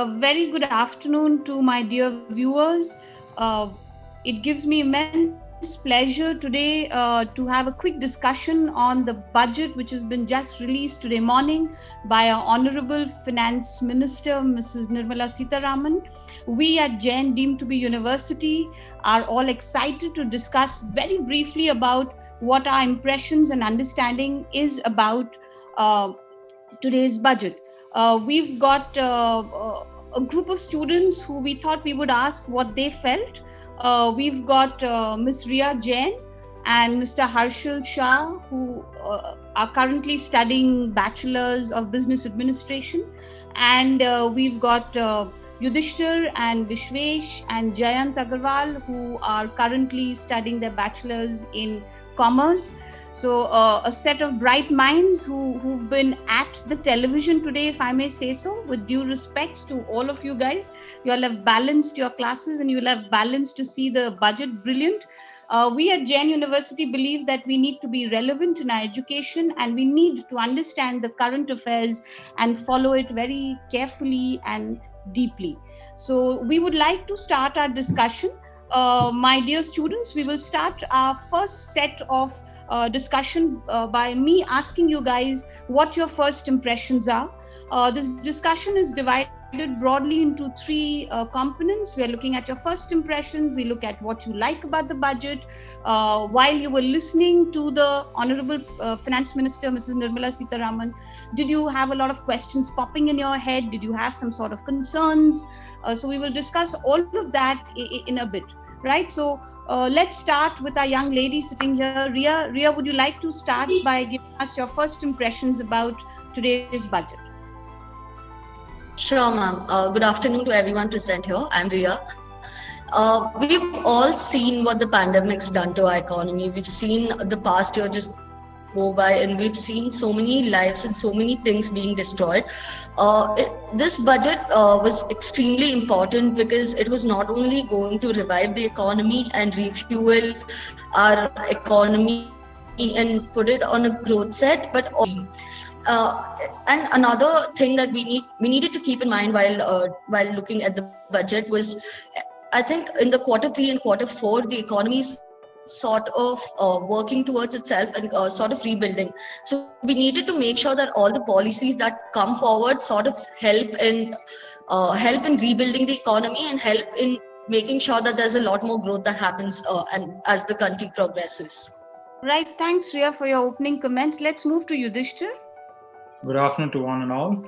A very good afternoon to my dear viewers. It gives me immense pleasure today to have a quick discussion on the budget which has been just released today morning by our Honorable Finance Minister, Mrs. Nirmala Sitharaman. We at Jain, deemed to be university, are all excited to discuss very briefly about what our impressions and understanding is about today's budget. We've got a group of students who we thought we would ask what they felt. We've got Ms. Ria Jain and Mr. Harshal Shah, who are currently studying Bachelors of Business Administration. And we've got Yudhishthir and Vishwesh and Jayant Agarwal, who are currently studying their Bachelors in Commerce. So a set of bright minds who've been at the television today, if I may say so, with due respects to all of you guys. You all have balanced your classes and you'll have balanced to see the budget brilliant. We at Jain University believe that we need to be relevant in our education and we need to understand the current affairs and follow it very carefully and deeply. So we would like to start our discussion. My dear students, we will start our first set of discussion by me asking you guys what your first impressions are. This discussion is divided broadly into three components. We are looking at your first impressions. We look at what you like about the budget. While you were listening to the Honorable Finance Minister, Mrs. Nirmala Sitharaman, did you have a lot of questions popping in your head? Did you have some sort of concerns? So we will discuss all of that in a bit. Right, so let's start with our young lady sitting here. Ria, would you like to start by giving us your first impressions about today's budget? Sure, ma'am. Good afternoon to everyone present here. I'm Ria. We've all seen what the pandemic's done to our economy. We've seen the past year just go by and we've seen so many lives and so many things being destroyed. This budget was extremely important because it was not only going to revive the economy and refuel our economy and put it on a growth set, but also and another thing that we needed to keep in mind while looking at the budget was, I think in the Q3 and Q4 the economy's sort of working towards itself and sort of rebuilding. So we needed to make sure that all the policies that come forward sort of help in rebuilding the economy and help in making sure that there's a lot more growth that happens and as the country progresses. Right, thanks Ria for your opening comments. Let's move to Yudhishthir. Good afternoon to one and all.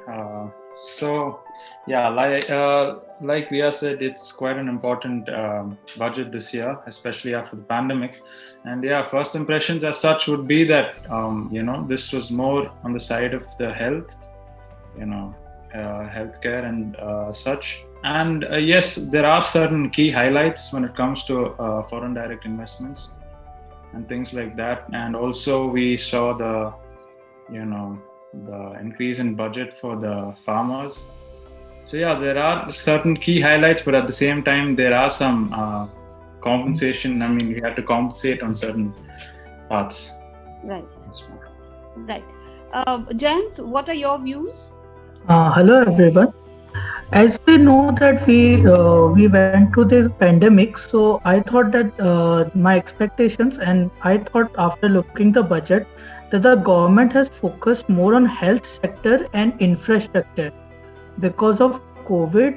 Like Ria said, it's quite an important budget this year, especially after the pandemic. And first impressions as such would be that, this was more on the side of the health, healthcare and such. And yes, there are certain key highlights when it comes to foreign direct investments and things like that. And also we saw the increase in budget for the farmers. So there are certain key highlights, but at the same time, there are some compensation. I mean, we had to compensate on certain parts. Right. Right. Jayant, what are your views? Hello, everyone. As we know that we went through this pandemic, so I thought that my expectations, and I thought after looking the budget, that the government has focused more on health sector and infrastructure. Because of COVID,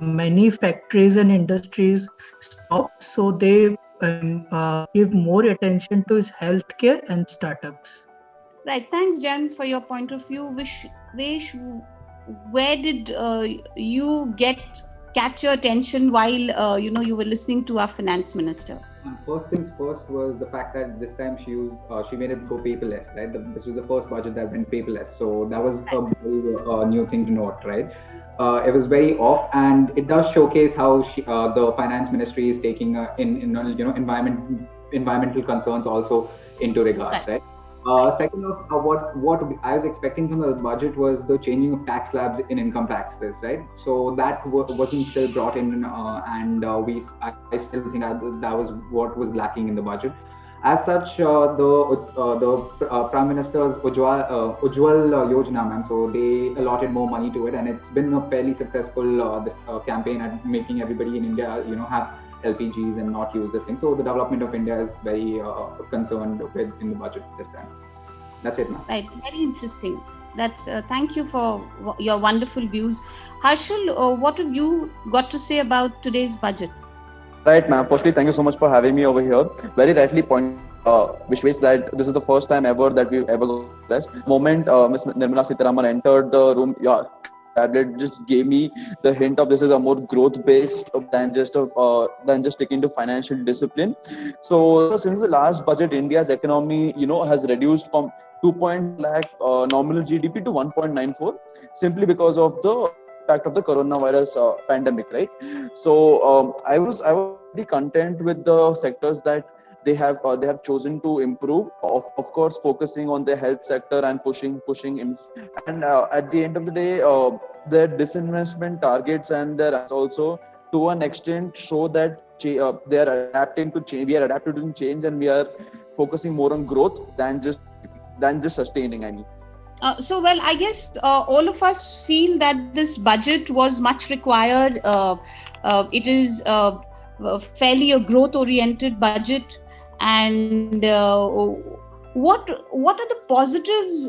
many factories and industries stopped, so they give more attention to healthcare and startups. Right. Thanks, Jan, for your point of view. Vish, where did you catch your attention while you were listening to our finance minister? First things first was the fact that this time she made it go paperless, right? This was the first budget that went paperless, so that was a very new thing to note, right? It was very off, and it does showcase how the finance ministry is taking environmental concerns also into regards, right? Second of what I was expecting from the budget was the changing of tax slabs in income taxes, right? So that wasn't still brought in, and I still think that was what was lacking in the budget. As such, the Prime Minister's Ujjwal Yojana, ma'am, so they allotted more money to it, and it's been a fairly successful this campaign at making everybody in India, have LPGs and not use this thing. So the development of India is very concerned with in the budget this time. That's it, ma'am. Right, very interesting. That's thank you for your wonderful views. Harshal, what have you got to say about today's budget? Right, ma'am. Firstly, thank you so much for having me over here. Very rightly pointed, Vishwesh, that this is the first time ever that we've ever got this. Moment Ms. Nirmala Sitharaman entered the room, your tablet just gave me the hint of this is a more growth-based than just sticking to financial discipline. So since the last budget, India's economy, has reduced from 2 lakh nominal GDP to 1.94, simply because of the impact of the coronavirus pandemic, right? So I was pretty content with the sectors that they have chosen to improve. Of course, focusing on the health sector and pushing in. And at the end of the day, their disinvestment targets and their also to an extent show that they are adapting to change. We are adapted to change, and we are focusing more on growth than just sustaining. I mean. Well, I guess all of us feel that this budget was much required. It is fairly a growth-oriented budget, and what are the positives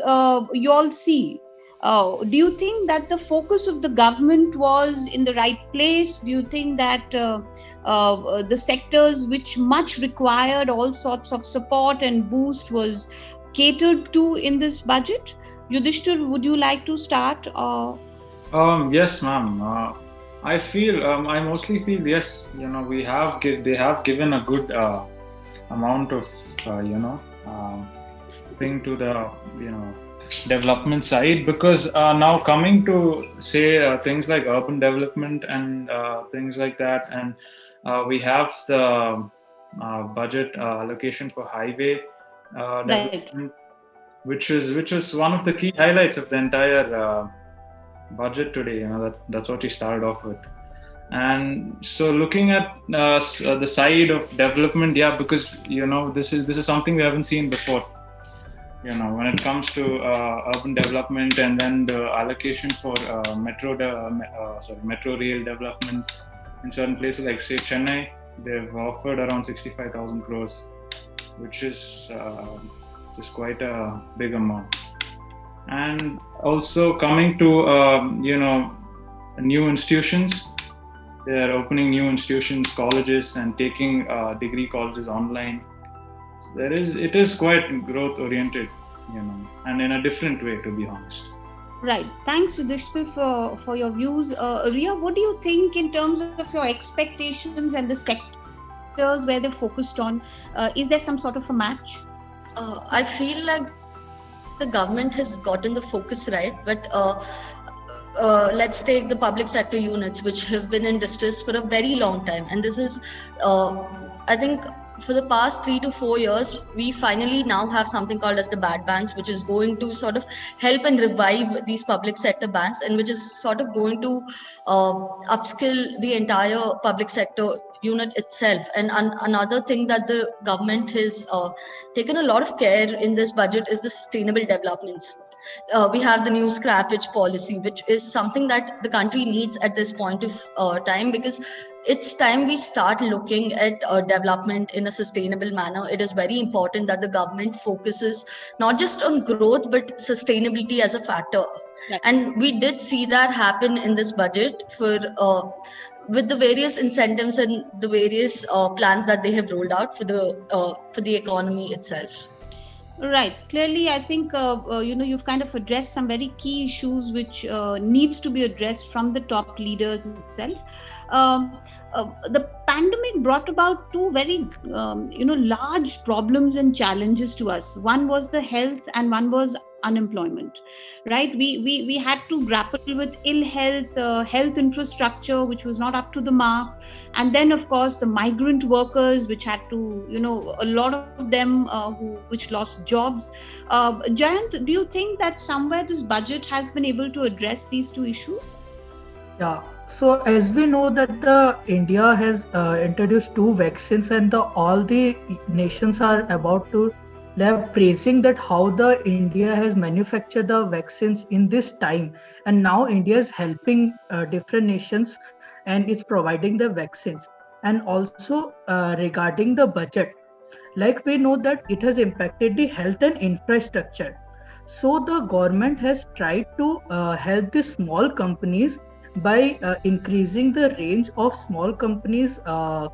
you all see? Do you think that the focus of the government was in the right place? Do you think that the sectors which much required all sorts of support and boost was catered to in this budget? Yudhishthir, would you like to start? Yes, ma'am. I mostly feel yes. They have given a good amount of thing to the development side, because now coming to say things like urban development and things like that, and we have the budget allocation for highway development. Which was one of the key highlights of the entire budget today. That's what we started off with. And so looking at the side of development, because this is something we haven't seen before. When it comes to urban development, and then the allocation for metro rail development in certain places like say Chennai, they've offered around 65,000 crores, which is just quite a big amount. And also coming to new institutions, they're opening new institutions, colleges, and taking degree colleges online. So it is quite growth oriented, and in a different way, to be honest. Right. Thanks, Yudhishthir, for your views. Ria, what do you think in terms of your expectations and the sectors where they're focused on? Is there some sort of a match? I feel like the government has gotten the focus right, but let's take the public sector units, which have been in distress for a very long time. And this is, I think, for the past 3 to 4 years, we finally now have something called as the bad banks, which is going to sort of help and revive these public sector banks, and which is sort of going to upskill the entire public sector unit itself. And another thing that the government has taken a lot of care in this budget is the sustainable developments. We have the new scrappage policy, which is something that the country needs at this point of time, because it's time we start looking at development in a sustainable manner. It is very important that the government focuses not just on growth, but sustainability as a factor. Right. And we did see that happen in this budget with the various incentives and the various plans that they have rolled out for the economy itself. Right. Clearly, I think you've kind of addressed some very key issues which needs to be addressed from the top leaders itself. The pandemic brought about two very large problems and challenges to us. One was the health, and one was unemployment. Right? We had to grapple with ill health, health infrastructure which was not up to the mark, and then of course the migrant workers which had to, a lot of them which lost jobs. Jayant, do you think that somewhere this budget has been able to address these two issues? Yeah, So as we know that the India has introduced two vaccines, and all the nations are about to like praising that how the India has manufactured the vaccines in this time, and now India is helping different nations and it's providing the vaccines. And also regarding the budget, like we know that it has impacted the health and infrastructure. So the government has tried to help the small companies by increasing the range of small companies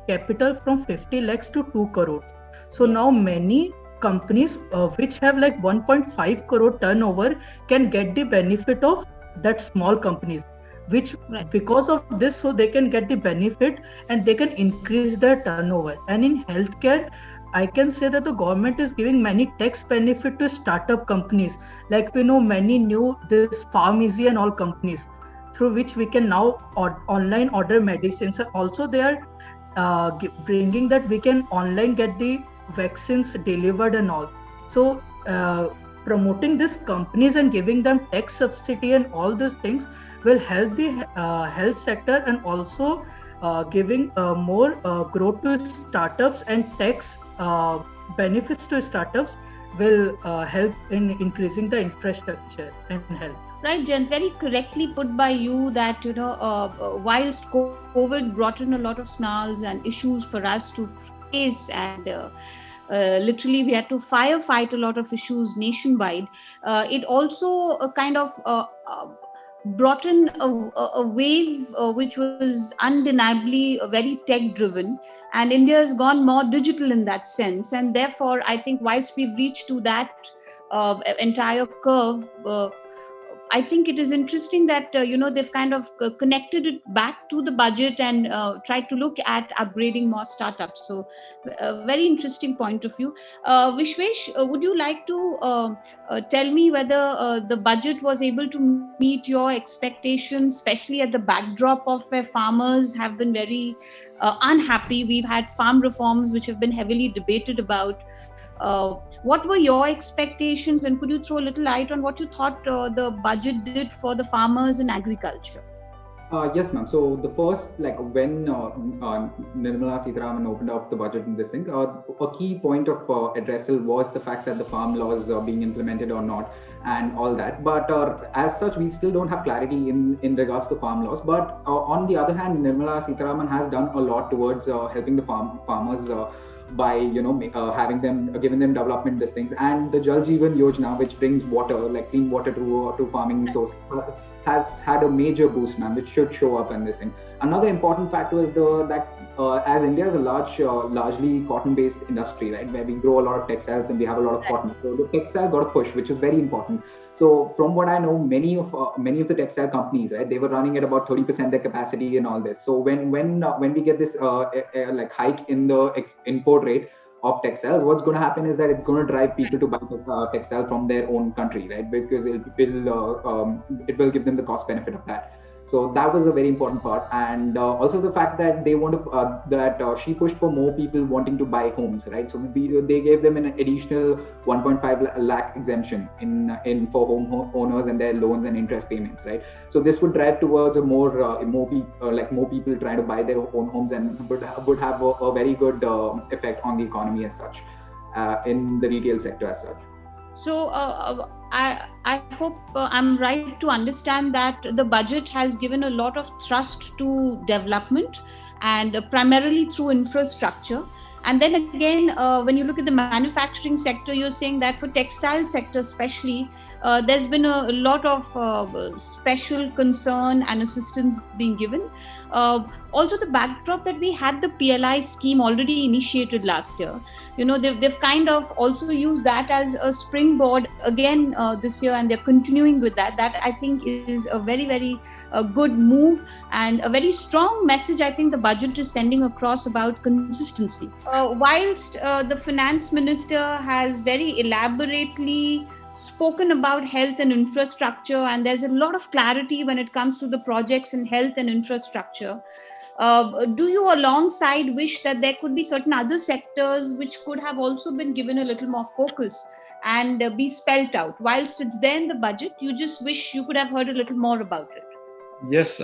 capital from 50 lakhs to 2 crores. So Yes. now many companies which have like 1.5 crore turnover can get the benefit of that small companies, which Right. because of this, so they can get the benefit and they can increase their turnover. And in healthcare, I can say that the government is giving many tax benefit to startup companies. Like we know many new this pharmacy and all companies through which we can now online order medicines. And also they are bringing that we can online get the vaccines delivered and all. So promoting these companies and giving them tax subsidy and all these things will help the health sector, and also giving more growth to startups, and tax benefits to startups will help in increasing the infrastructure and health. Right, Jen, very correctly put by you that, whilst COVID brought in a lot of snarls and issues for us to face, and literally we had to firefight a lot of issues nationwide, it also kind of brought in a wave which was undeniably very tech driven, and India has gone more digital in that sense. And therefore, I think whilst we've reached to that entire curve, I think it is interesting that they've kind of connected it back to the budget and tried to look at upgrading more startups. So, a very interesting point of view. Vishwesh, would you like to tell me whether the budget was able to meet your expectations, especially at the backdrop of where farmers have been very unhappy? We've had farm reforms which have been heavily debated about. What were your expectations, and could you throw a little light on what you thought the budget did for the farmers in agriculture? Yes, ma'am. So the first, like when Nirmala Sitharaman opened up the budget in this thing, a key point of addressal was the fact that the farm laws are being implemented or not, and all that. But as such, we still don't have clarity in regards to farm laws. But on the other hand, Nirmala Sitharaman has done a lot towards helping the farmers. By having them giving them development these things, and the Jal Jeevan Yojana, which brings water, like clean water to farming resources, has had a major boost, man, which should show up in this thing. Another important factor is that as India is a largely cotton-based industry, right, where we grow a lot of textiles and we have a lot of cotton. So the textile got a push, which is very important. So from what I know, many of the textile companies, right, they were running at about 30% their capacity and all this. So when we get this like hike in the import rate of textiles, what's going to happen is that it's going to drive people to buy the textile from their own country, right? Because it will give them the cost benefit of that. So that was a very important part, and also the fact that they want to she pushed for more people wanting to buy homes, right? So they gave them an additional 1.5 lakh exemption in for home owners and their loans and interest payments, right? So this would drive towards a more people trying to buy their own homes, and would have a very good effect on the economy as such, in the retail sector as such. So I hope I'm right to understand that the budget has given a lot of thrust to development, and primarily through infrastructure. And then again, when you look at the manufacturing sector, you're saying that for textile sector especially, there's been a lot of special concern and assistance being given. Also, the backdrop that we had the PLI scheme already initiated last year. They've kind of also used that as a springboard again this year, and they're continuing with that. That I think is a very, very good move, and a very strong message I think the budget is sending across about consistency. Whilst the finance minister has very elaborately spoken about health and infrastructure, and there's a lot of clarity when it comes to the projects in health and infrastructure, do you alongside wish that there could be certain other sectors which could have also been given a little more focus and be spelt out? Whilst it's there in the budget, you just wish you could have heard a little more about it. Yes,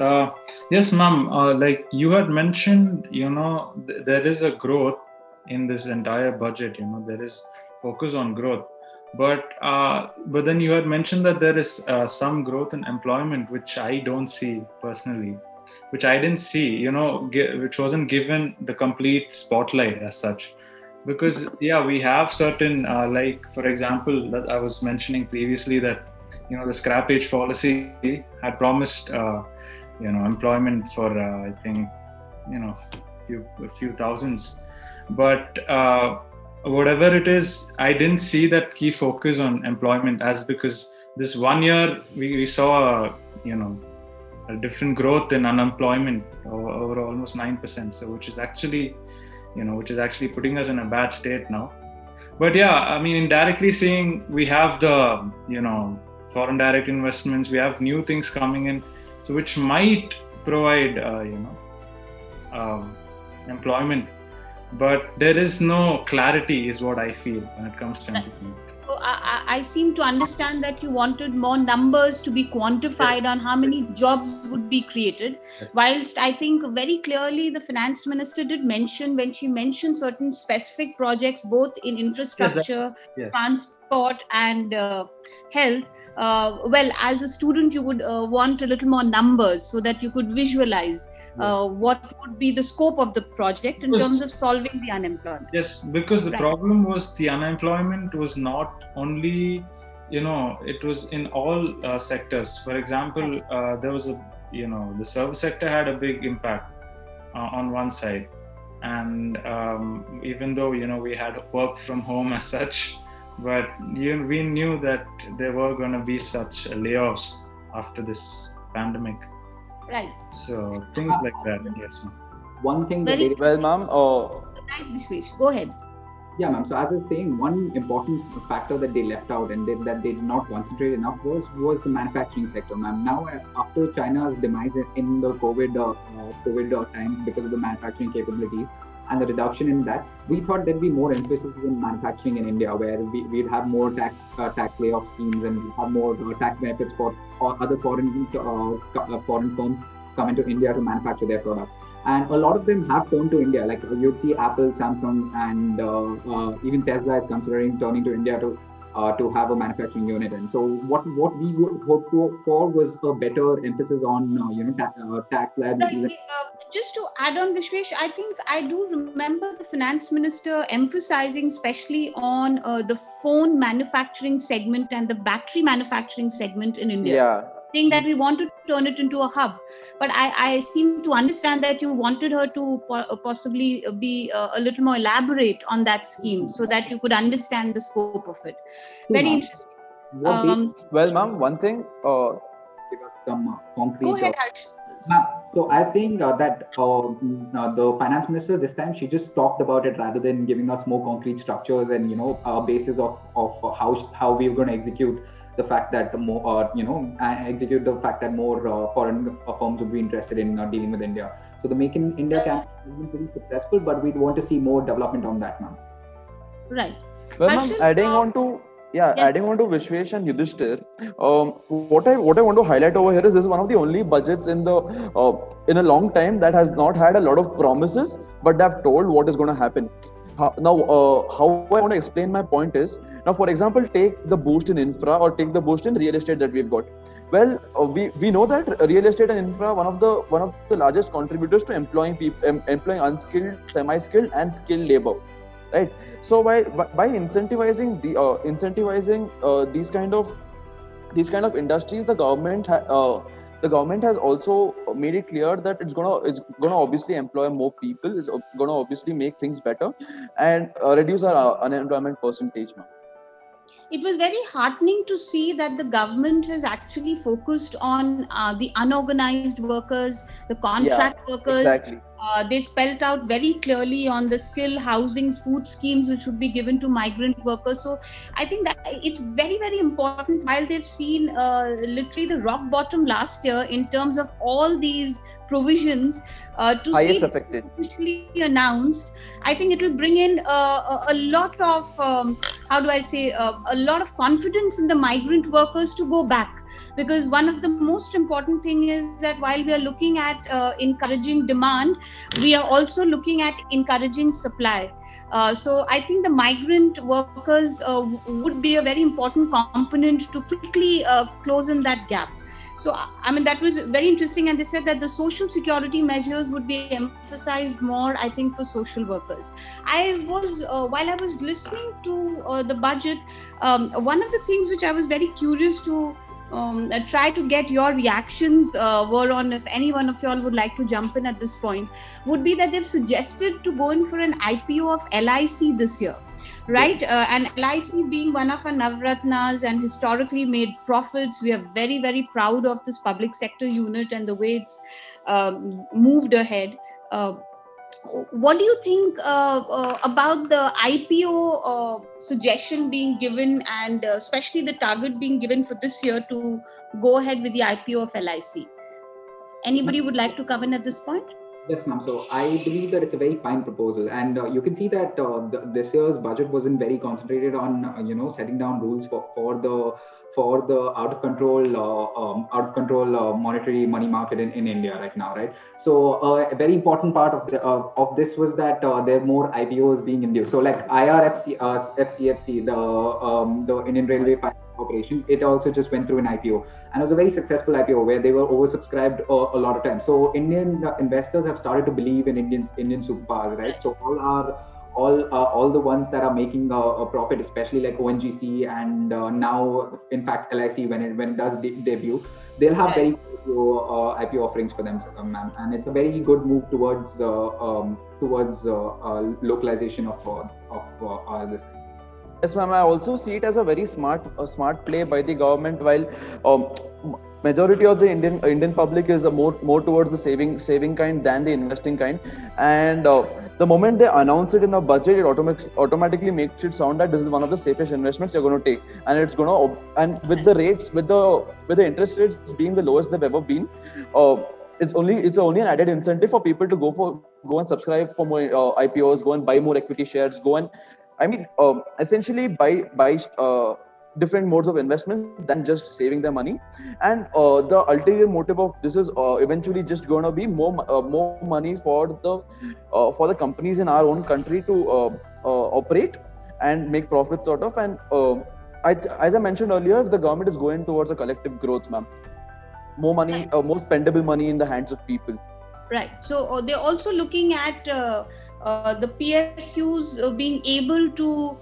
yes, ma'am. Like you had mentioned, there is a growth in this entire budget. There is focus on growth, but then you had mentioned that there is some growth in employment, which I don't see personally, which I didn't see. Which wasn't given the complete spotlight as such. Because yeah, we have certain like, for example, that I was mentioning previously, that the scrap age policy had promised employment for I think a few thousands, but whatever it is, I didn't see that key focus on employment, as because this 1 year we saw a different growth in unemployment over almost 9%, so which is actually putting us in a bad state now. But yeah, I mean, indirectly seeing, we have the foreign direct investments, we have new things coming in, so which might provide employment, but there is no clarity, is what I feel, when it comes to employment. So I seem to understand that you wanted more numbers to be quantified on how many jobs would be created. Yes. Whilst I think very clearly the finance minister did mention, when she mentioned certain specific projects, both in infrastructure, Yes. transport and health, well, as a student you would want a little more numbers so that you could visualize what would be the scope of the project in terms of solving the unemployment. Yes, because the Right. problem was the unemployment was not only, it was in all sectors. For example, there was the service sector had a big impact on one side. And even though, we had work from home as such, but we knew that there were going to be such layoffs after this pandemic. Right. So things like that, yes. One thing that Very- Well, ma'am, Right, Vishwesh, go ahead. Yeah, ma'am. So as I was saying, one important factor that they left out and that they did not concentrate enough was the manufacturing sector, ma'am. Now, after China's demise in the COVID times because of the manufacturing capabilities and the reduction in that, we thought there'd be more emphasis in manufacturing in India, where we'd have more tax layoff schemes and we'd have more tax benefits for other foreign firms come into India to manufacture their products. And a lot of them have turned to India. Like you'd see Apple, Samsung, and even Tesla is considering turning to India to have a manufacturing unit. And so what we would hope for was a better emphasis on tax liabilities. Right. Just to add on, Vishwesh, I think I do remember the finance minister emphasizing especially on the phone manufacturing segment and the battery manufacturing segment in India. yeah. Saying that we want to turn it into a hub. But I seem to understand that you wanted her to possibly be a little more elaborate on that scheme so that you could understand the scope of it. Very ma'am. interesting. What they Well, ma'am, one thing, give us some concrete. Go ahead, Harsh. So I was saying that the finance minister this time, she just talked about it rather than giving us more concrete structures and basis of how we're going to execute the fact that more execute the fact that more foreign firms would be interested in dealing with India. So the Make in India campaign has been pretty successful, but we'd want to see more development on that, ma'am. Right. well, ma'am, Harshit, adding on to Vishwesh and Yudhishthir, what I want to highlight over here is this is one of the only budgets in a long time that has not had a lot of promises, but they have told what is going to happen. How I want to explain my point is, now for example, take the boost in infra or take the boost in real estate that we've got. Well, we know that real estate and infra one of the largest contributors to employing people, employing unskilled, semi-skilled, and skilled labor, right? So by incentivizing these kind of industries, the government has also made it clear that it's gonna obviously employ more people, it's gonna obviously make things better and reduce our unemployment percentage, ma'am. It was very heartening to see that the government has actually focused on the unorganized workers, the contract workers. Exactly. They spelled out very clearly on the skill, housing, food schemes which would be given to migrant workers. So I think that it's very, very important. While they've seen literally the rock bottom last year in terms of all these provisions, to Highest see affected. officially announced, I think it will bring in a lot of a lot of confidence in the migrant workers to go back. because one of the most important thing is that while we are looking at encouraging demand, we are also looking at encouraging supply. So I think the migrant workers would be a very important component to quickly close in that gap. So, I mean, that was very interesting. And they said that the social security measures would be emphasized more, I think, for social workers. While I was listening to the budget, one of the things which I was very curious to try to get your reactions were on, if any one of y'all would like to jump in at this point, would be that they've suggested to go in for an IPO of LIC this year. Right, and LIC being one of our Navratnas and historically made profits, we are very, very proud of this public sector unit and the way it's moved ahead. What do you think about the IPO suggestion being given, and especially the target being given for this year to go ahead with the IPO of LIC? Anybody would like to come in at this point? Yes, ma'am. So I believe that it's a very fine proposal, and you can see that this year's budget wasn't very concentrated on setting down rules for the out of control monetary money market in India right now, right? So a very important part of this was that there are more IPOs being induced. So like IRFC, FCFC, the Indian Railway Finance Corporation, it also just went through an IPO, and it was a very successful IPO where they were oversubscribed a lot of times. So Indian investors have started to believe in Indian superpowers, right? So all the ones that are making a profit, especially like ONGC and now in fact LIC when it does debut, they'll have very good IPO offerings for them, ma'am. And it's a very good move towards localization of this. Yes, ma'am. I also see it as a very smart play by the government. While majority of the Indian public is more towards the saving kind than the investing kind, and the moment they announce it in a budget, it automatically makes it sound that this is one of the safest investments you're going to take, and it's going to, and with the rates, with the interest rates being the lowest they've ever been, it's only an added incentive for people to go and subscribe for more IPOs, go and buy more equity shares, essentially buy different modes of investments than just saving their money. And the ulterior motive of this is eventually just going to be more money for the companies in our own country to operate and make profits sort of. And as I mentioned earlier, the government is going towards a collective growth, ma'am. More money, more spendable money in the hands of people. Right. So they're also looking at the PSUs being able to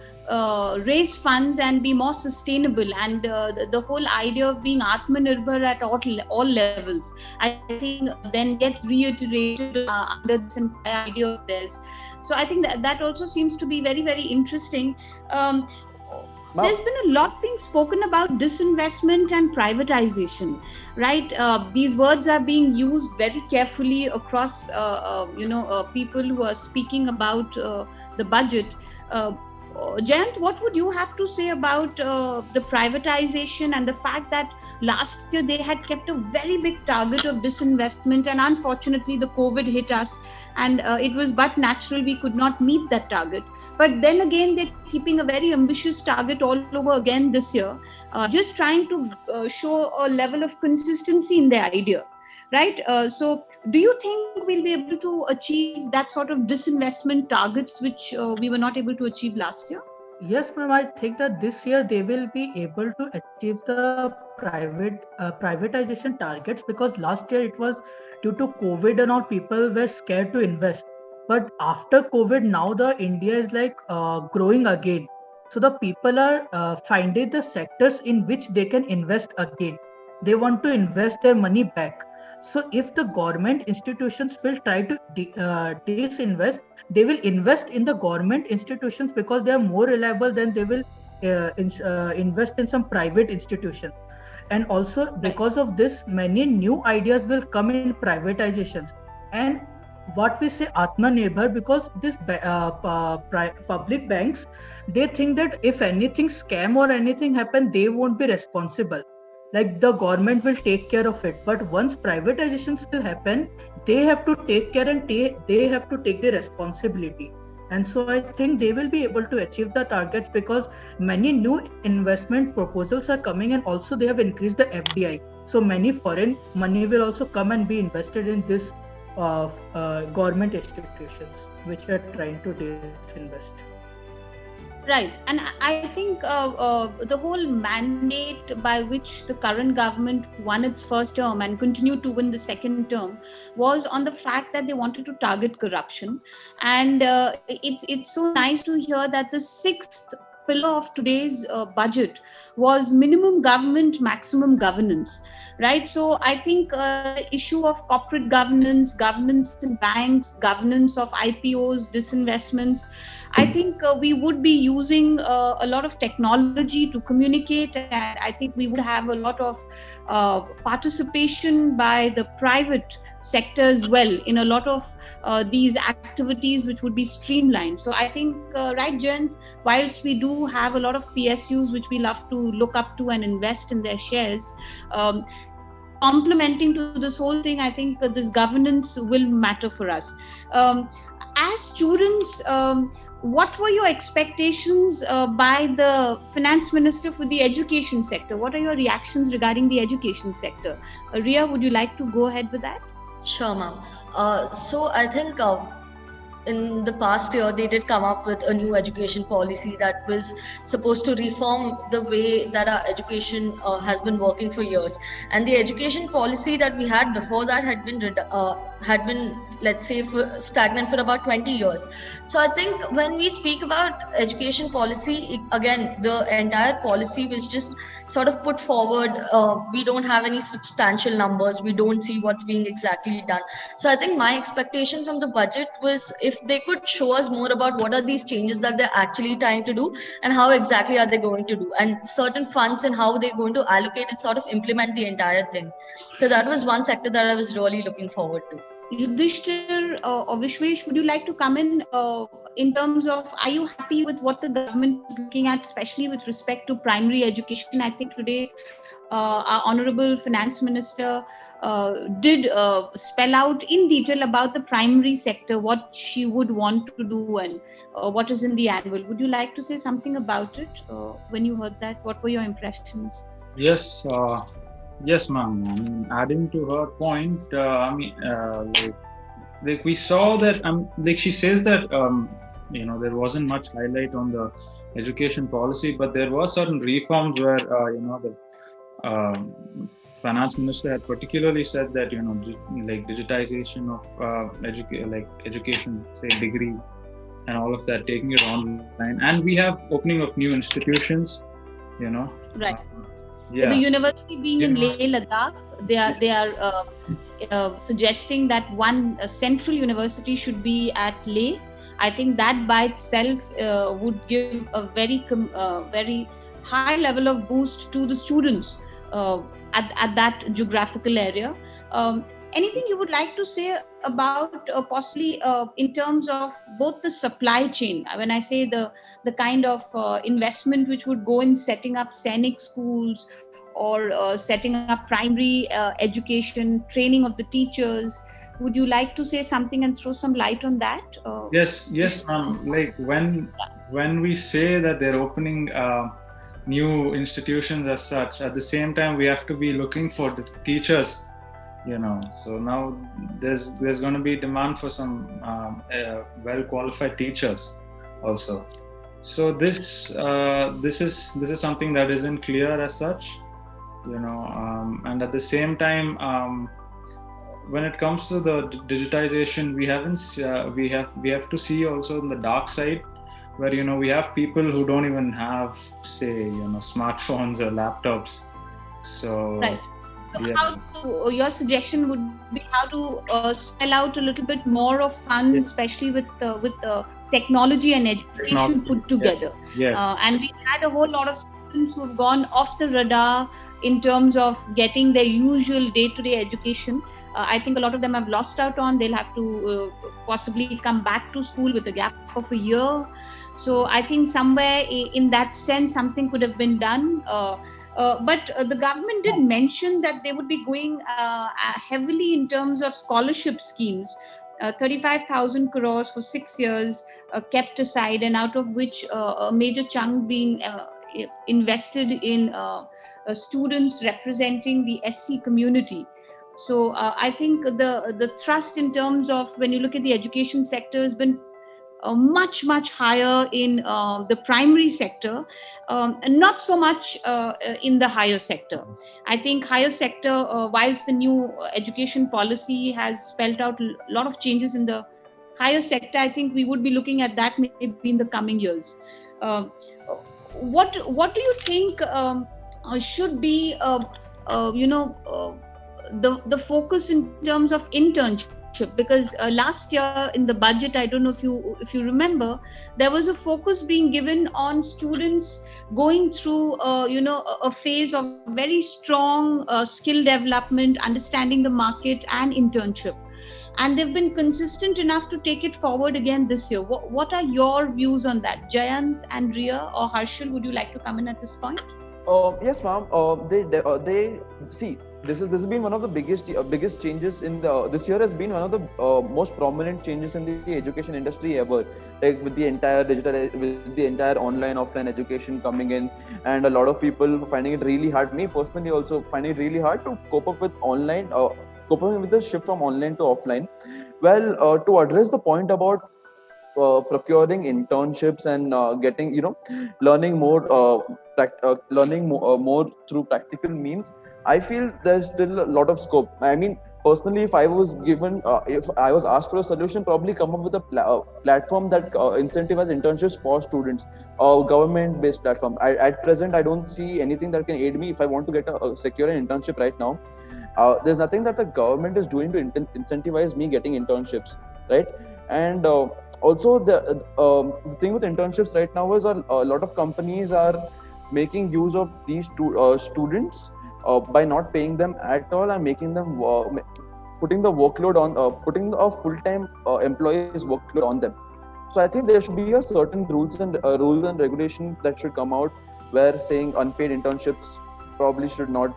raise funds and be more sustainable, and the whole idea of being Atmanirbhar at all levels, I think then gets reiterated under this entire idea of theirs. So I think that also seems to be very, very interesting. There's been a lot being spoken about disinvestment and privatization, right? These words are being used very carefully across, people who are speaking about the budget. Jayant, what would you have to say about the privatization and the fact that last year they had kept a very big target of disinvestment, and unfortunately the COVID hit us, and it was but natural we could not meet that target. But then again, they're keeping a very ambitious target all over again this year, just trying to show a level of consistency in their idea. Right. So do you think we'll be able to achieve that sort of disinvestment targets which we were not able to achieve last year? Yes, ma'am. I think that this year they will be able to achieve the privatization targets, because last year it was due to COVID and all, people were scared to invest. But after COVID, now the India is like growing again. So the people are finding the sectors in which they can invest again. They want to invest their money back. So if the government institutions will try to disinvest, they will invest in the government institutions because they are more reliable than they will invest in some private institutions. And also because of this, many new ideas will come in privatizations. And what we say Atmanirbhar, because this public banks, they think that if anything scam or anything happen, they won't be responsible. Like the government will take care of it. But once privatizations will happen, they have to take care and they have to take the responsibility. And so I think they will be able to achieve the targets because many new investment proposals are coming, and also they have increased the FDI. So many foreign money will also come and be invested in this government institutions which are trying to disinvest. Right. And I think the whole mandate by which the current government won its first term and continued to win the second term was on the fact that they wanted to target corruption. And it's so nice to hear that the sixth pillar of today's budget was minimum government, maximum governance. Right. So I think the issue of corporate governance, governance in banks, governance of IPOs, disinvestments, I think we would be using a lot of technology to communicate, and I think we would have a lot of participation by the private sector as well in a lot of these activities, which would be streamlined. So I think, right, Jayant, whilst we do have a lot of PSUs which we love to look up to and invest in their shares, complementing to this whole thing, I think this governance will matter for us. As students, what were your expectations by the finance minister for the education sector? What are your reactions regarding the education sector? Ria, would you like to go ahead with that? Sure, ma'am. So I think in the past year, they did come up with a new education policy that was supposed to reform the way that our education has been working for years. And the education policy that we had before that had been, let's say, stagnant for about 20 years. So I think when we speak about education policy, again, the entire policy was just sort of put forward. We don't have any substantial numbers. We don't see what's being exactly done. So I think my expectation from the budget was if they could show us more about what are these changes that they're actually trying to do and how exactly are they going to do, and certain funds and how they're going to allocate and sort of implement the entire thing. So that was one sector that I was really looking forward to. Yudhishthir or Vishwesh, would you like to come in terms of, are you happy with what the government is looking at, especially with respect to primary education? I think today our Honorable Finance Minister did spell out in detail about the primary sector, what she would want to do and what is in the annual. Would you like to say something about it when you heard that? What were your impressions? Yes. Yes, ma'am. I mean, adding to her point, like we saw that, like she says that, there wasn't much highlight on the education policy, but there were certain reforms where, the finance minister had particularly said that, like digitization of education, say degree and all of that, taking it online. And we have opening of new institutions, Right. Yeah. The university being in Leh Ladakh, they are suggesting that one central university should be at Leh. I think that by itself would give a very high level of boost to the students at that geographical area. Anything you would like to say about possibly in terms of both the supply chain? When I say the kind of investment which would go in setting up Sainik schools or setting up primary education, training of the teachers, would you like to say something and throw some light on that? Yes, ma'am. Like when we say that they're opening new institutions as such, at the same time we have to be looking for the teachers. So now there's going to be demand for some well qualified teachers also. So this is something that isn't clear as such, and at the same time, when it comes to the digitization, we have to see also in the dark side, where we have people who don't even have, say, smartphones or laptops. So. Right. Yeah. Your suggestion would be how to spell out a little bit more of funds, yes, especially with technology and education put together. Yes. And we had a whole lot of students who have gone off the radar in terms of getting their usual day-to-day education. I think a lot of them have lost out on. They'll have to possibly come back to school with a gap of a year. So I think somewhere in that sense, something could have been done. But the government did mention that they would be going heavily in terms of scholarship schemes. 35,000 crores for 6 years kept aside, and out of which a major chunk being invested in students representing the SC community. So I think the thrust in terms of, when you look at the education sector, has been much higher in the primary sector, and not so much in the higher sector. I think higher sector, whilst the new education policy has spelled out a lot of changes in the higher sector, I think we would be looking at that maybe in the coming years. What do you think should be the focus in terms of internship? Because last year in the budget, I don't know if you remember, there was a focus being given on students going through a phase of very strong skill development, understanding the market, and internship, and they've been consistent enough to take it forward again this year. What are your views on that? Jayant, Andrea, or Harshal, would you like to come in at this point? Yes, ma'am. They see, this has been one of the biggest changes in the this year has been one of the most prominent changes in the education industry ever. Like with the entire with the entire online offline education coming in, and a lot of people finding it really hard. Me personally also finding it really hard to cope up with online, coping with the shift from online to offline. Well, to address the point about procuring internships and getting learning more through practical means, I feel there's still a lot of scope. I mean, personally, if I was asked for a solution, probably come up with a platform that incentivizes internships for students, a government based platform. At present, I don't see anything that can aid me if I want to get secure an internship right now. There's nothing that the government is doing to incentivize me getting internships, right? And also the thing with internships right now is a lot of companies are making use of these students by not paying them at all and making them putting the workload on putting a full-time employee's workload on them. So I think there should be a certain rules and regulation that should come out, where saying unpaid internships probably should not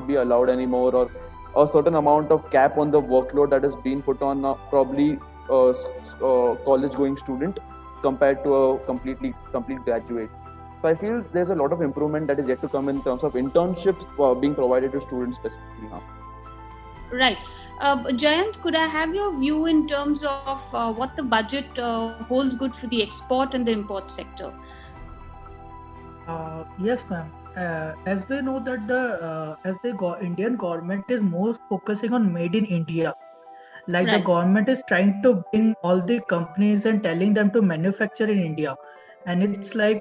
be allowed anymore, or a certain amount of cap on the workload that is being put on probably college going student compared to a complete graduate. So I feel there's a lot of improvement that is yet to come in terms of internships being provided to students specifically now. Right. Jayant, could I have your view in terms of what the budget holds good for the export and the import sector? Yes, ma'am. As we know that Indian government is more focusing on made in India. Like the Right. government is trying to bring all the companies and telling them to manufacture in India, and it's like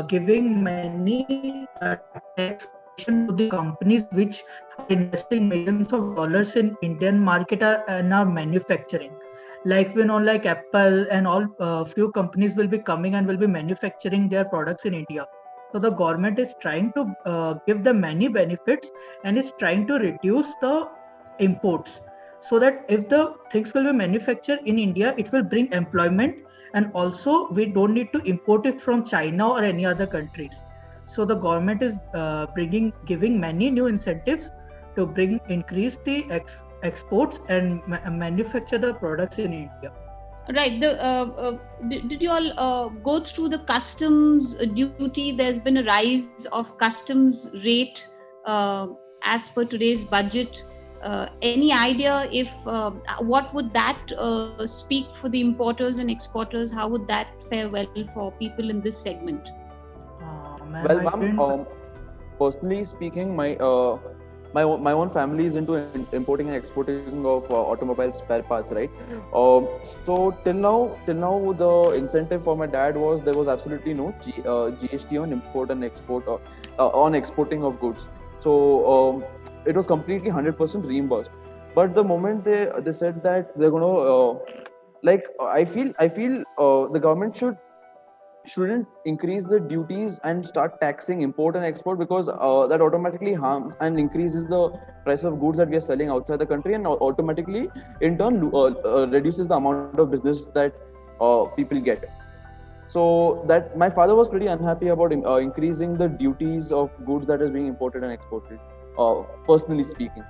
giving many taxation to the companies which are investing millions of dollars in Indian market and are manufacturing. Like we know, like Apple and all few companies will be coming and will be manufacturing their products in India. So the government is trying to give them many benefits and is trying to reduce the imports, so that if the things will be manufactured in India, it will bring employment, and also we don't need to import it from China or any other countries. So the government is giving many new incentives to increase the exports and manufacture the products in India. Right. Did you all go through the customs duty? There's been a rise of customs rate as per today's budget. Any idea if what would that speak for the importers and exporters? How would that fare well for people in this segment? Well, ma'am, personally speaking, my own family is into importing and exporting of automobile spare parts, right? So till now, the incentive for my dad was there was absolutely no GST on import and export on exporting of goods. So it was completely 100% reimbursed. But the moment they said that they're gonna I feel the government shouldn't increase the duties and start taxing import and export, because that automatically harms and increases the price of goods that we are selling outside the country, and automatically in turn reduces the amount of business that people get. So that my father was pretty unhappy about increasing the duties of goods that is being imported and exported, personally speaking.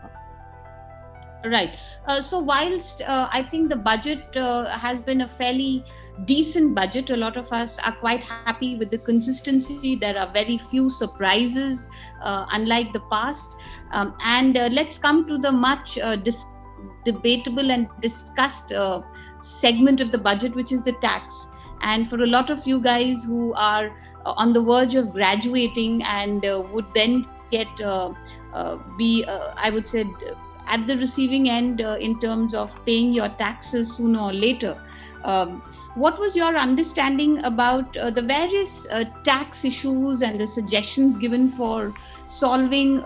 Right. So whilst I think the budget has been a fairly decent budget, a lot of us are quite happy with the consistency. There are very few surprises, unlike the past. And let's come to the much debatable and discussed segment of the budget, which is the tax. And for a lot of you guys who are on the verge of graduating and would then get I would say, at the receiving end in terms of paying your taxes sooner or later. What was your understanding about the various tax issues and the suggestions given for solving,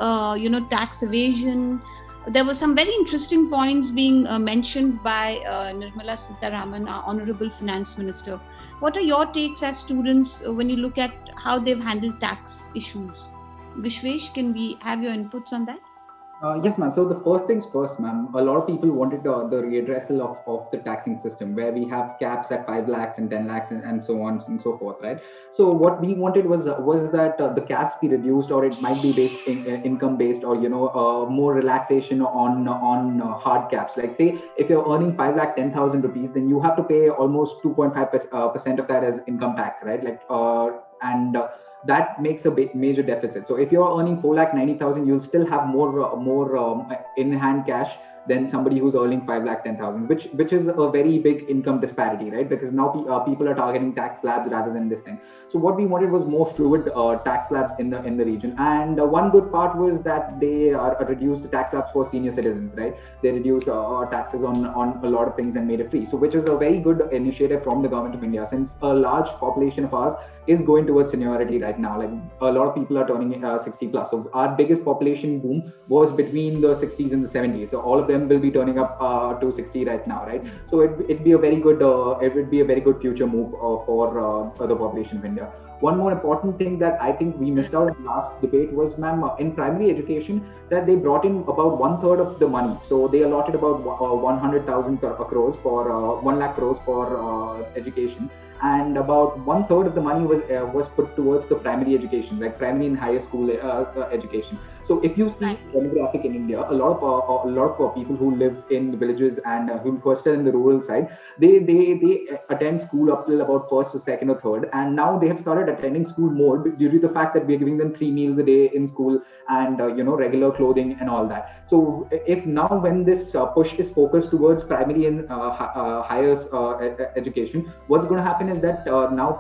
tax evasion? There were some very interesting points being mentioned by Nirmala Sitharaman, our Honorable Finance Minister. What are your takes as students when you look at how they've handled tax issues? Vishwesh, can we have your inputs on that? Yes, ma'am. So the first things first, ma'am. A lot of people wanted the readdressal of the taxing system, where we have caps at 5 lakhs and 10 lakhs and so on and so forth, right? So what we wanted was that the caps be reduced, or it might be based income based, or more relaxation on hard caps. Like, say, if you're earning 5 lakh 10,000 rupees, then you have to pay almost 2.5% of that as income tax, right? And that makes a major deficit. So if you're earning 4,90,000, you'll still have more in hand cash than somebody who's earning 5,10,000, which is a very big income disparity, right? Because now people are targeting tax slabs rather than this thing. So what we wanted was more fluid tax slabs in the region. And one good part was that they reduced the tax slabs for senior citizens, right? They reduced taxes on a lot of things and made it free. So which is a very good initiative from the government of India, since a large population of ours is going towards seniority right now. Like, a lot of people are turning 60 plus. So our biggest population boom was between the 60s and the 70s. So all of them will be turning up to 60 right now, right? So it'd be a very good future move for the population of India. One more important thing that I think we missed out in the last debate was, ma'am, in primary education, that they brought in about 1/3 of the money. So they allotted about 100,000 crores for 1 lakh crores for education. And about 1/3 of the money was put towards the primary education, like primary and higher school education. So if you see demographic in India, a lot of people who live in villages and who are still in the rural side, they attend school up till about first or second or third, and now they have started attending school more due to the fact that we are giving them 3 meals a day in school and regular clothing and all that. So if now, when this push is focused towards primary and higher education, what's going to happen is that now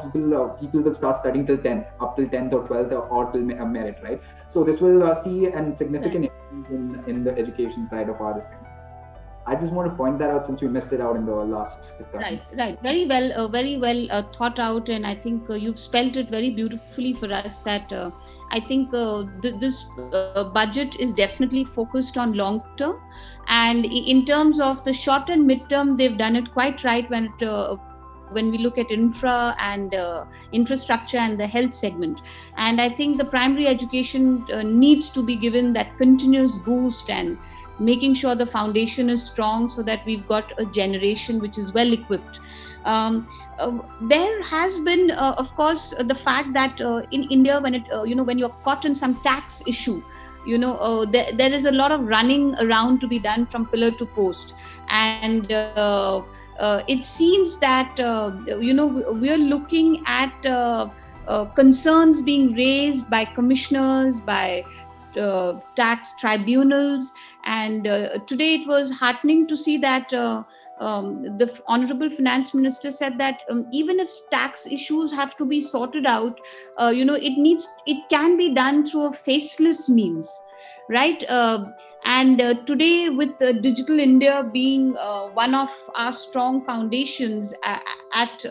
people will start studying till 10th, up till 10th or 12th or till merit, right? So this will see a significant increase in the education side of our thing. I just want to point that out since we missed it out in the last discussion. Right. Very well thought out, and I think you've spelled it very beautifully for us. That I think this budget is definitely focused on long term, and in terms of the short and mid term, they've done it quite right when we look at infrastructure and the health segment. And I think the primary education needs to be given that continuous boost, and making sure the foundation is strong so that we've got a generation which is well equipped. There has been, of course, the fact that in India, when you're caught in some tax issue, there is a lot of running around to be done from pillar to post, and it seems that we are looking at concerns being raised by commissioners, by tax tribunals, and today it was heartening to see that the Honorable Finance Minister said that even if tax issues have to be sorted out, it can be done through a faceless means, right? And today, with Digital India being one of our strong foundations at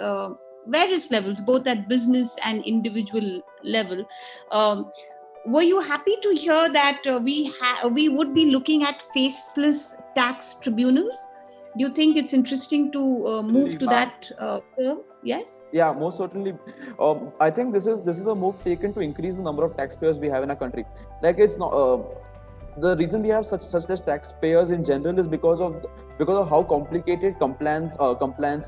various levels, both at business and individual level, were you happy to hear that we would be looking at faceless tax tribunals? Do you think it's interesting to move to that curve? Yes. Yeah, most certainly. I think this is a move taken to increase the number of taxpayers we have in our country. Like, it's not. the reason we have such less taxpayers in general is because of how complicated compliance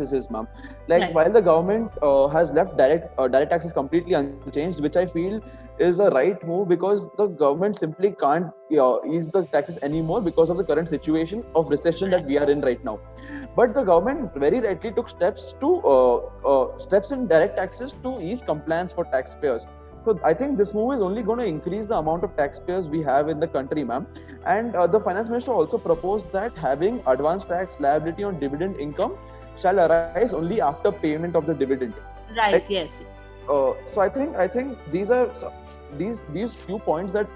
is, ma'am. Like Right. while the government has left direct taxes completely unchanged, which I feel is a right move, because the government simply can't ease the taxes anymore because of the current situation of recession that we are in right now. But the government very rightly took steps in direct taxes to ease compliance for taxpayers. So I think this move is only going to increase the amount of taxpayers we have in the country, ma'am. And the finance minister also proposed that having advance tax liability on dividend income shall arise only after payment of the dividend. Right. Yes. So I think these few points that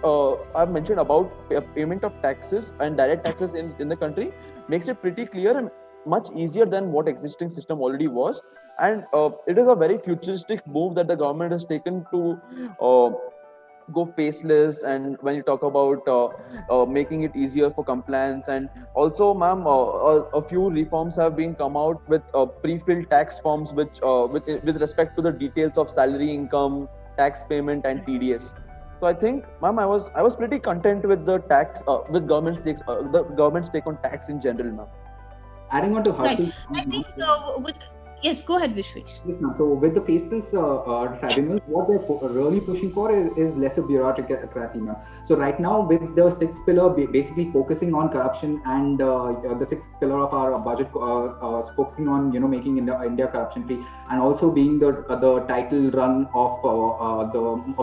I've mentioned about payment of taxes and direct taxes in the country makes it pretty clear and much easier than what existing system already was. And it is a very futuristic move that the government has taken to go faceless. And when you talk about making it easier for compliance, and also, ma'am, a few reforms have been come out with pre-filled tax forms which with respect to the details of salary, income, tax payment and TDS. So I think, ma'am, I was pretty content with the tax with the government's take on tax in general, ma'am. Adding on to Right. Harsh's I think yes, go ahead, Vishwesh. Yes, ma'am. So with the faceless tribunals, what they're really pushing for is lesser bureaucracy, ma'am. So right now, with the sixth pillar basically focusing on corruption, and the sixth pillar of our budget focusing on making India corruption free, and also being the title run of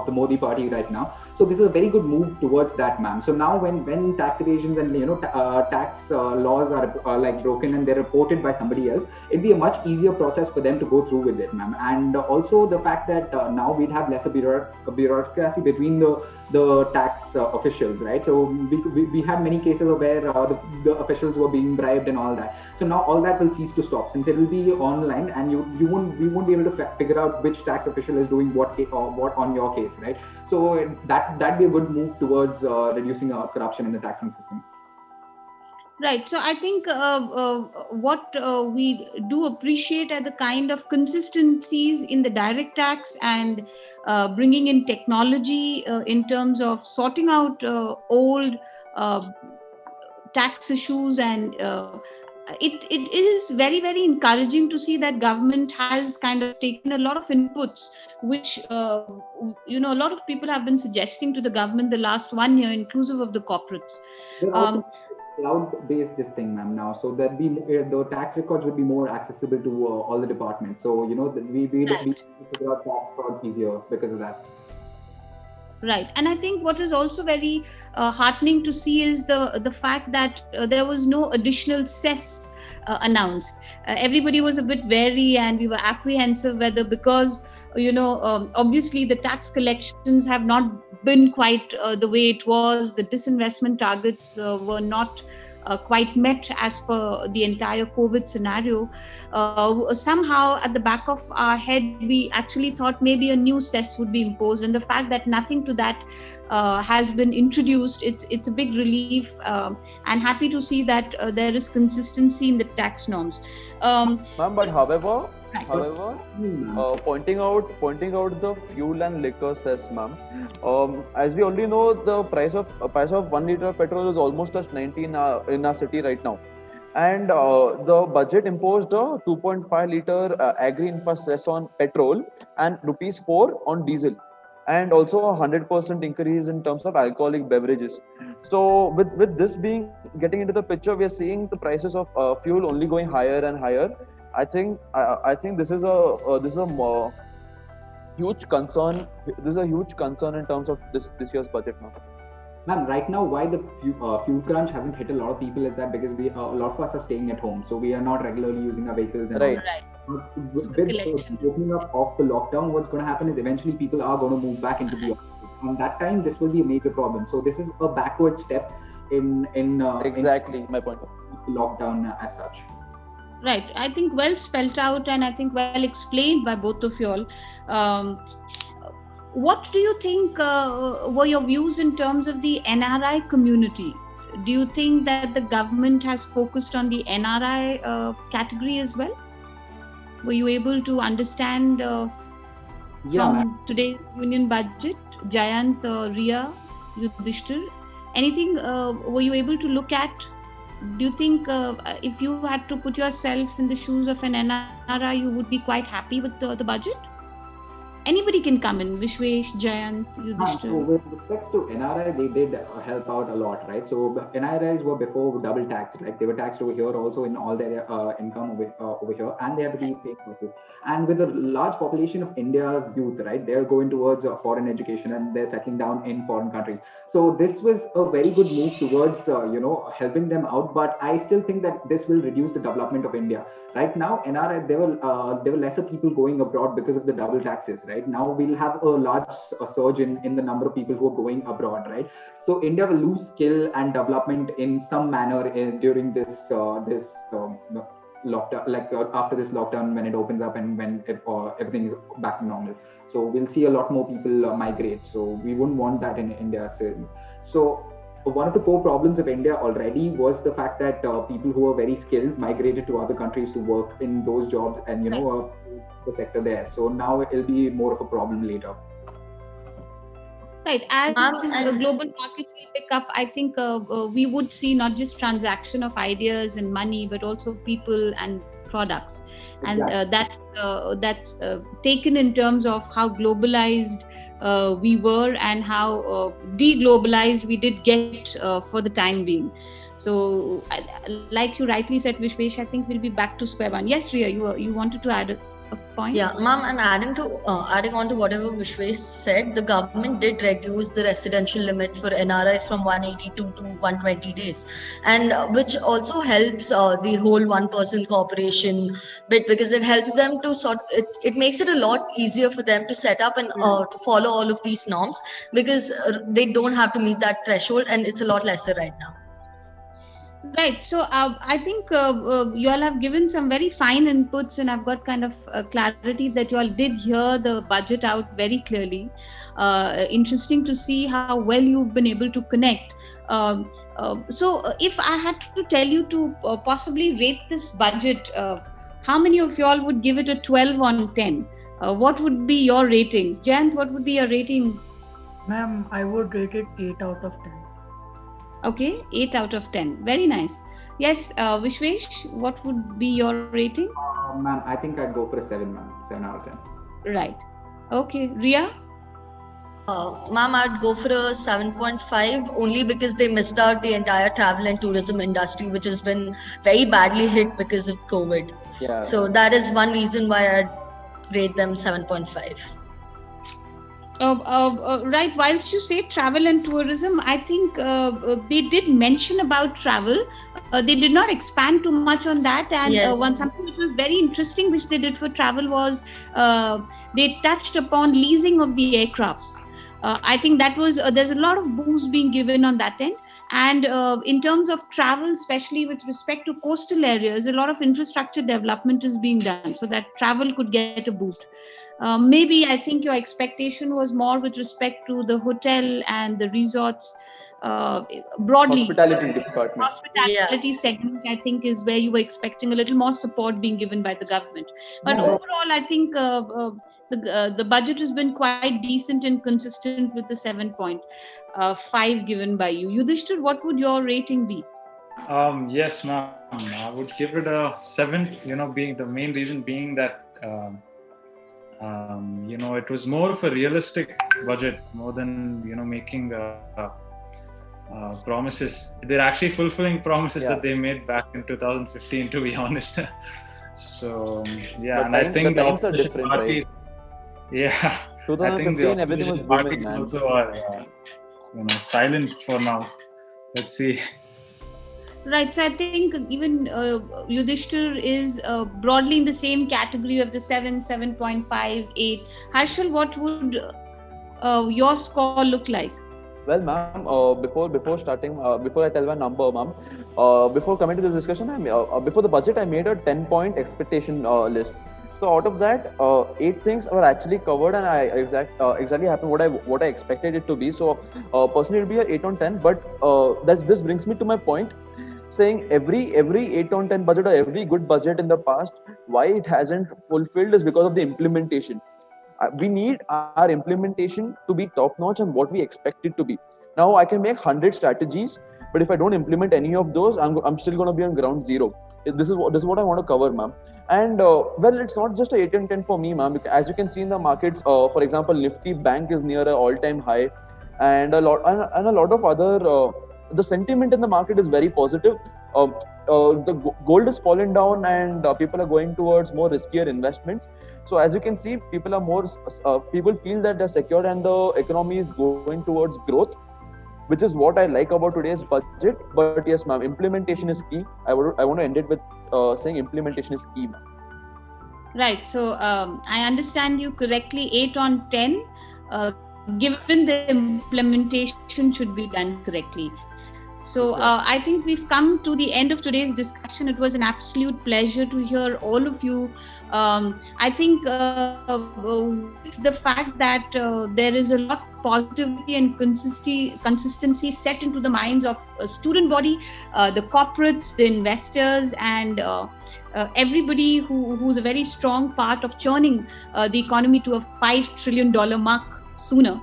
the Modi party right now. So this is a very good move towards that, ma'am. So now when tax evasions and tax laws are like broken and they're reported by somebody else, it'd be a much easier process for them to go through with it, ma'am. And also the fact that now we'd have lesser bureaucracy between the tax officials, right? So we had many cases of where the officials were being bribed and all that. So now all that will cease to stop, since it will be online, and we won't be able to figure out which tax official is doing what on your case, right? So that'd be a good move towards reducing corruption in the taxing system. Right. So I think what we do appreciate are the kind of consistencies in the direct tax, and bringing in technology in terms of sorting out old tax issues, and it is very, very encouraging to see that government has kind of taken a lot of inputs, which a lot of people have been suggesting to the government the last 1 year, inclusive of the corporates. Cloud-based this thing, ma'am, now, so that the tax records would be more accessible to all the departments. So we figure out tax frauds easier because of that. Right. And I think what is also very heartening to see is the fact that there was no additional cess announced. Everybody was a bit wary, and we were apprehensive whether, because obviously the tax collections have not been quite the way it was. The disinvestment targets were not quite met as per the entire COVID scenario. Somehow at the back of our head, we actually thought maybe a new cess would be imposed, and the fact that nothing to that has been introduced, it's a big relief, and happy to see that there is consistency in the tax norms. Ma'am, but however, pointing out the fuel and liquor cess, ma'am. As we already know, the price of 1 liter of petrol is almost just 90 in our city right now, and the budget imposed a 2.5 liter agri-infra cess on petrol and ₹4 on diesel, and also a 100% increase in terms of alcoholic beverages. So with this getting into the picture, we are seeing the prices of fuel only going higher and higher. I think this is a huge concern. This is a huge concern in terms of this year's budget now. Ma'am, right now, why the fuel crunch hasn't hit a lot of people is that because a lot of us are staying at home, so we are not regularly using our vehicles. And right. With opening up of the lockdown, what's going to happen is eventually people are going to move back into the office. And that time, this will be a major problem. So this is a backward step in exactly my point. Lockdown as such. Right. I think well spelled out, and I think well explained by both of you all. What do you think were your views in terms of the NRI community? Do you think that the government has focused on the NRI category as well? Were you able to understand from today's union budget, Jayant, Ria, Yudhishthir, Anything were you able to look at? Do you think if you had to put yourself in the shoes of an NRI, you would be quite happy with the budget? Anybody can come in. Vishwesh, Jayant, So Yudhishthir. with respects to NRI, they did help out a lot, right? So NRIs were before double taxed, like they were taxed over here also in all their income over here, and they had to be paying taxes. And with a large population of India's youth, right, they're going towards foreign education and they're settling down in foreign countries. So this was a very good move towards helping them out. But I still think that this will reduce the development of India. Right now, NRI, there were lesser people going abroad because of the double taxes. Right now, we'll have a large surge in the number of people who are going abroad. Right, so India will lose skill and development in some manner during this lockdown, like after this lockdown, when it opens up and when everything is back to normal. So we'll see a lot more people migrate. So we wouldn't want that in India. So one of the core problems of India already was the fact that people who are very skilled migrated to other countries to work in those jobs and the sector there. So now it'll be more of a problem later. Right, as Ma'am, global markets will pick up, I think we would see not just transaction of ideas and money, but also people and products, and that's taken in terms of how globalized we were and how deglobalized we did get for the time being. So, like you rightly said, Vishwesh, I think we'll be back to square one. Yes, Ria, you wanted to add a point? Yeah, ma'am, and adding on to whatever Vishwesh said, the government did reduce the residential limit for NRIs from 182 to 120 days, and which also helps the whole one-person corporation bit, because it helps them to it makes it a lot easier for them to set up and to follow all of these norms, because they don't have to meet that threshold, and it's a lot lesser right now. Right. So I think you all have given some very fine inputs, and I've got kind of clarity that you all did hear the budget out very clearly. Interesting to see how well you've been able to connect. So if I had to tell you to possibly rate this budget, how many of you all would give it a 12 on 10? What would be your ratings? Jayant, what would be your rating? Ma'am, I would rate it 8 out of 10. Okay, 8 out of 10. Very nice. Yes, Vishwesh, what would be your rating? Ma'am, I think I'd go for a 7, ma'am. 7 out of 10. Right. Okay, Ria? Ma'am, I'd go for a 7.5 only because they missed out the entire travel and tourism industry, which has been very badly hit because of COVID. Yeah. So that is one reason why I'd rate them 7.5. Right, whilst you say travel and tourism, I think they did mention about travel. They did not expand too much on that. And Yes. something which was very interesting, which they did for travel, was they touched upon leasing of the aircrafts. I think that was, there's a lot of boost being given on that end. And in terms of travel, especially with respect to coastal areas, a lot of infrastructure development is being done so that travel could get a boost. Maybe I think your expectation was more with respect to the hotel and the resorts broadly. Hospitality department. Hospitality segment, I think, is where you were expecting a little more support being given by the government. But overall, I think the budget has been quite decent and consistent with the 7.5 given by you. Yudhishthir, what would your rating be? Yes, ma'am. I would give it a 7. Being the main reason being that it was more of a realistic budget, more than making promises. They're actually fulfilling promises that they made back in 2015, to be honest. So and I think the times are different, parties, right? Yeah, 2015, everything was booming, man. Also are silent for now. Let's see. Right, so I think even Yudhishthir is broadly in the same category of the 7, 7.5, 8. Harshal, what would your score look like? Well, ma'am, before starting, before I tell my number, ma'am, before coming to this discussion, before the budget, I made a 10-point expectation list. So out of that, 8 things were actually covered, and I exactly happened what I expected it to be. So personally, it will be an 8 on 10. But this brings me to my point, saying every 8 on 10 budget or every good budget in the past, why it hasn't fulfilled is because of the implementation. We need our implementation to be top notch and what we expect it to be. Now I can make 100 strategies, but if I don't implement any of those, I'm still going to be on ground zero. This is what I want to cover, ma'am. And well, it's not just a 8 and 10 for me, ma'am. As you can see in the markets, for example, Nifty Bank is near an all-time high, and a lot of other. The sentiment in the market is very positive. The gold has fallen down, and people are going towards more riskier investments. So as you can see, people are more. People feel that they're secure, and the economy is going towards growth, which is what I like about today's budget. But yes, ma'am, implementation is key. I want to end it with saying implementation is key, ma'am. Right. So I understand you correctly. 8 on 10. Given the implementation should be done correctly. So Exactly. I think we've come to the end of today's discussion. It was an absolute pleasure to hear all of you. I think with the fact that there is a lot of positivity and consistency set into the minds of a student body, the corporates, the investors, and everybody who's a very strong part of churning the economy to a $5 trillion mark sooner.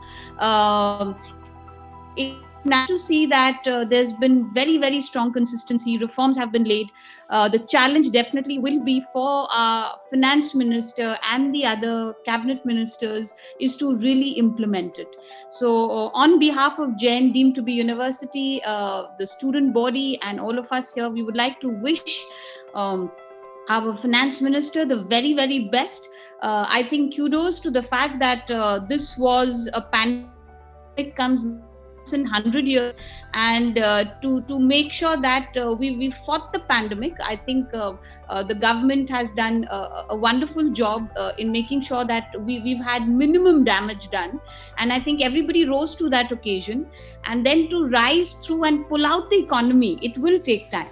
It's nice to see that there's been very, very strong consistency. Reforms have been laid. The challenge definitely will be for our finance minister and the other cabinet ministers is to really implement it. So on behalf of Jain deemed to be university, the student body, and all of us here, we would like to wish our finance minister the very, very best. I think kudos to the fact that this was a pandemic comes in 100 years, and to make sure that we fought the pandemic. I think the government has done a wonderful job in making sure that we've had minimum damage done, and I think everybody rose to that occasion. And then to rise through and pull out the economy, it will take time.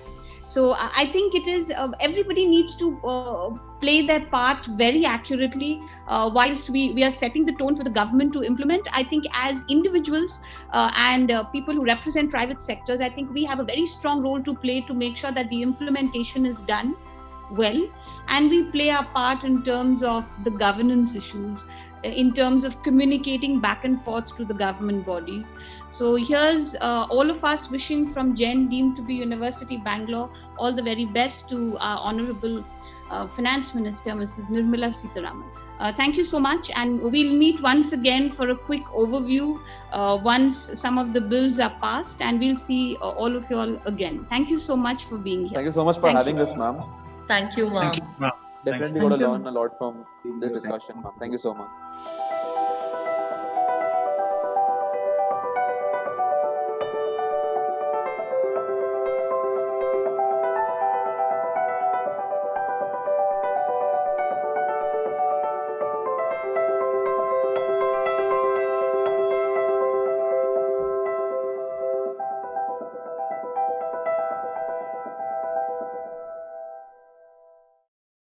So I think it is everybody needs to play their part very accurately whilst we are setting the tone for the government to implement. I think as individuals and people who represent private sectors, I think we have a very strong role to play to make sure that the implementation is done well, and we play our part in terms of the governance issues, in terms of communicating back and forth to the government bodies. So here's all of us wishing from Jain deemed to be University Bangalore all the very best to our Honorable Finance Minister, Mrs. Nirmala Sitharaman. Thank you so much, and we'll meet once again for a quick overview once some of the bills are passed, and we'll see all of you all again. Thank you so much for being here. Thank you so much for having us, ma'am. Thank you, ma'am. Thank you, ma'am. Definitely Thank got to you. learn a lot from this discussion, ma'am. Thank you so much.